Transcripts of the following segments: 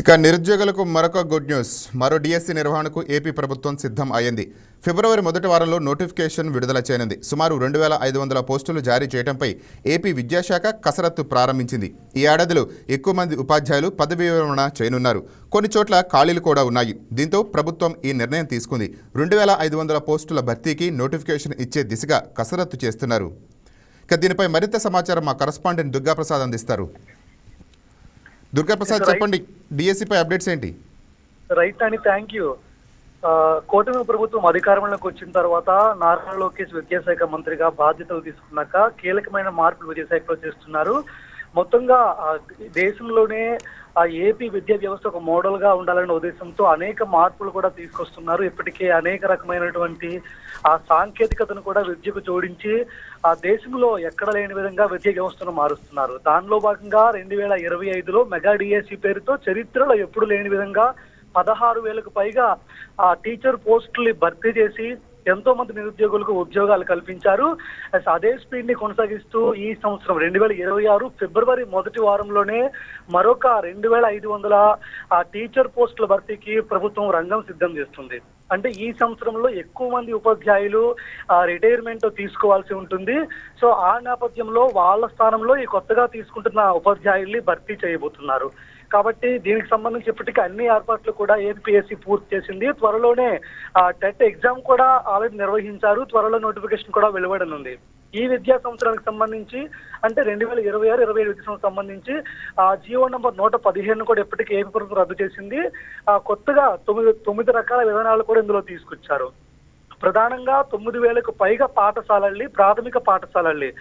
ఇక నిరుద్యోగులకు మరొక గుడ్ న్యూస్. మరో డిఎస్సి నిర్వహణకు ఏపీ ప్రభుత్వం సిద్ధం అయ్యింది. ఫిబ్రవరి మొదటి వారంలో నోటిఫికేషన్ విడుదల చేయనుంది. సుమారు 2500 పోస్టులు జారీ చేయడంపై ఏపీ విద్యాశాఖ కసరత్తు ప్రారంభించింది. ఈ ఏడాదిలో ఎక్కువ మంది ఉపాధ్యాయులు పదవీ విరమణ చేయనున్నారు. కొన్ని చోట్ల ఖాళీలు కూడా ఉన్నాయి. దీంతో ప్రభుత్వం ఈ నిర్ణయం తీసుకుంది. 2500 పోస్టుల భర్తీకి నోటిఫికేషన్ ఇచ్చే దిశగా కసరత్తు చేస్తున్నారు. ఇక దీనిపై మరింత సమాచారం మా కరస్పాండెంట్ దుర్గాప్రసాద్ అందిస్తారు. దుర్గాప్రసాద్, చెప్పండి, డిఎస్సిపై అప్డేట్స్ ఏంటి? రైట్ అని థ్యాంక్ యూ. కూటమి ప్రభుత్వం అధికారంలోకి వచ్చిన తర్వాత నారా లోకేష్ విద్యాశాఖ మంత్రిగా బాధ్యతలు తీసుకున్నాక కీలకమైన మార్పులు విద్యాశాఖలో చేస్తున్నారు. మొత్తంగా దేశంలోనే ఏపీ విద్యా వ్యవస్థ ఒక మోడల్ గా ఉండాలనే ఉద్దేశంతో అనేక మార్పులు కూడా తీసుకొస్తున్నారు. ఇప్పటికే అనేక రకమైనటువంటి సాంకేతికతను కూడా విద్యకు జోడించి దేశంలో ఎక్కడ లేని విధంగా విద్యా వ్యవస్థను మారుస్తున్నారు. దానిలో భాగంగా 2025లో మెగా డిఎస్సి పేరుతో చరిత్రలో ఎప్పుడు లేని విధంగా 16,000కు పైగా టీచర్ పోస్టుల్ని భర్తీ చేసి ఎంతో మంది నిరుద్యోగులకు ఉద్యోగాలు కల్పించారు. అదే స్పీడ్ ని కొనసాగిస్తూ ఈ సంవత్సరం 2026 ఫిబ్రవరి మొదటి వారంలోనే మరొక 2500 టీచర్ పోస్టుల భర్తీకి ప్రభుత్వం రంగం సిద్ధం చేస్తుంది. అంటే ఈ సంవత్సరంలో ఎక్కువ మంది ఉపాధ్యాయులు రిటైర్మెంట్ తీసుకోవాల్సి ఉంటుంది. సో ఆ నేపథ్యంలో వాళ్ళ స్థానంలో ఈ కొత్తగా తీసుకుంటున్న ఉపాధ్యాయుల్ని భర్తీ చేయబోతున్నారు. కాబట్టి దీనికి సంబంధించి ఇప్పటికీ అన్ని ఏర్పాట్లు కూడా ఏపీఎస్సీ పూర్తి చేసింది. త్వరలోనే టెట్ ఎగ్జామ్ కూడా ఆల్రెడీ నిర్వహించారు. త్వరలో నోటిఫికేషన్ కూడా వెలువడనుంది. ఈ విద్యా సంవత్సరానికి సంబంధించి అంటే 2026-27 విద్యా సంవత్సరం సంబంధించి జీవో నంబర్ 115 కూడా ఇప్పటికీ ఏపీ ప్రభుత్వం రద్దు చేసింది. కొత్తగా 9 రకాల విధానాలు కూడా ఇందులో తీసుకొచ్చారు. ప్రధానంగా 9,000కు పైగా పాఠశాలల్ని, ప్రాథమిక పాఠశాలల్ని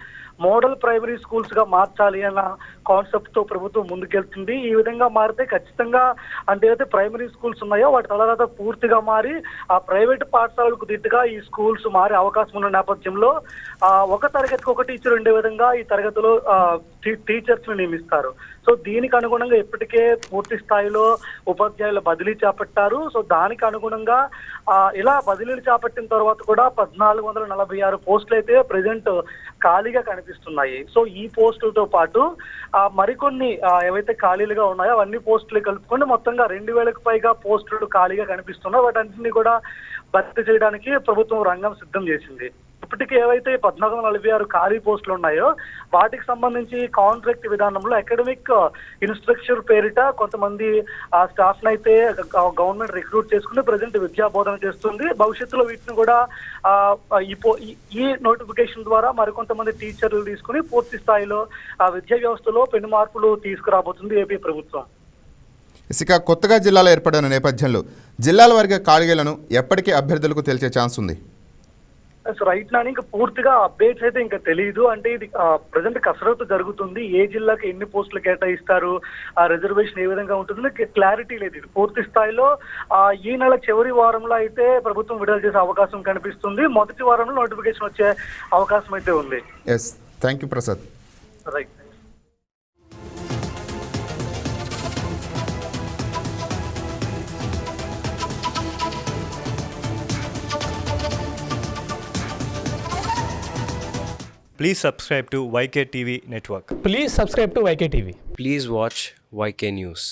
మోడల్ ప్రైమరీ స్కూల్స్ గా మార్చాలి అన్న కాన్సెప్ట్ తో ప్రభుత్వం ముందుకెళ్తుంది. ఈ విధంగా మారితే ఖచ్చితంగా అంటే ఏదైతే ప్రైమరీ స్కూల్స్ ఉన్నాయో వాటి తర్వాత పూర్తిగా మారి ఆ ప్రైవేట్ పాఠశాలలకు దిట్టుగా ఈ స్కూల్స్ మారే అవకాశం ఉన్న నేపథ్యంలో ఒక తరగతికి ఒక టీచర్ ఉండే విధంగా ఈ తరగతిలో టీచర్స్ ని నియమిస్తారు. సో దీనికి అనుగుణంగా ఇప్పటికే పూర్తి స్థాయిలో ఉపాధ్యాయుల బదిలీ చేపట్టారు. సో దానికి అనుగుణంగా ఇలా బదిలీలు చేపట్టిన తర్వాత కూడా 1446 పోస్టులు అయితే ప్రెసెంట్ ఖాళీగా కనిపిస్తున్నాయి. సో ఈ పోస్టులతో పాటు మరికొన్ని ఏవైతే ఖాళీలుగా ఉన్నాయో అవన్నీ పోస్టులు కలుపుకొని మొత్తంగా 2,000కు పైగా పోస్టులు ఖాళీగా కనిపిస్తున్నాయి. వాటన్నింటినీ కూడా భర్తీ చేయడానికి ప్రభుత్వం రంగం సిద్ధం చేసింది. ఇప్పటికీ ఏవైతే 1446 ఖాళీ పోస్టులు ఉన్నాయో వాటికి సంబంధించి కాంట్రాక్ట్ విధానంలో అకాడమిక్ ఇన్స్ట్రక్టర్ పేరిట కొంతమంది స్టాఫ్ అయితే గవర్నమెంట్ రిక్రూట్ చేసుకుని ప్రజెంట్ విద్యా బోధన చేస్తుంది. భవిష్యత్తులో వీటిని కూడా ఈ నోటిఫికేషన్ ద్వారా మరికొంతమంది టీచర్లు తీసుకుని పూర్తి స్థాయిలో విద్యా వ్యవస్థలో పెను మార్పులు తీసుకురాబోతుంది ఏపీ ప్రభుత్వం. ఇక కొత్తగా జిల్లాలో ఏర్పడిన నేపథ్యంలో జిల్లాల వారీగా ఖాళీలను ఎప్పటికీ అభ్యర్థులకు తెలిసే ఛాన్స్ ఉంది? రైట్ నాని ఇంకా పూర్తిగా అప్డేట్స్ అయితే ఇంకా తెలియదు. అంటే ఇది ప్రజెంట్ కసరత్తు జరుగుతుంది. ఏ జిల్లాకి ఎన్ని పోస్టులు కేటాయిస్తారు, ఆ రిజర్వేషన్ ఏ విధంగా ఉంటుందో క్లారిటీ లేదు. ఇది పూర్తి స్థాయిలో ఈ నెల చివరి వారంలో అయితే ప్రభుత్వం విడుదల చేసే అవకాశం కనిపిస్తుంది. మొదటి వారంలో నోటిఫికేషన్ వచ్చే అవకాశం అయితే ఉంది. Thank you Prasad. Right. Please subscribe to YK TV Network. Please subscribe to YK TV. Please watch YK News.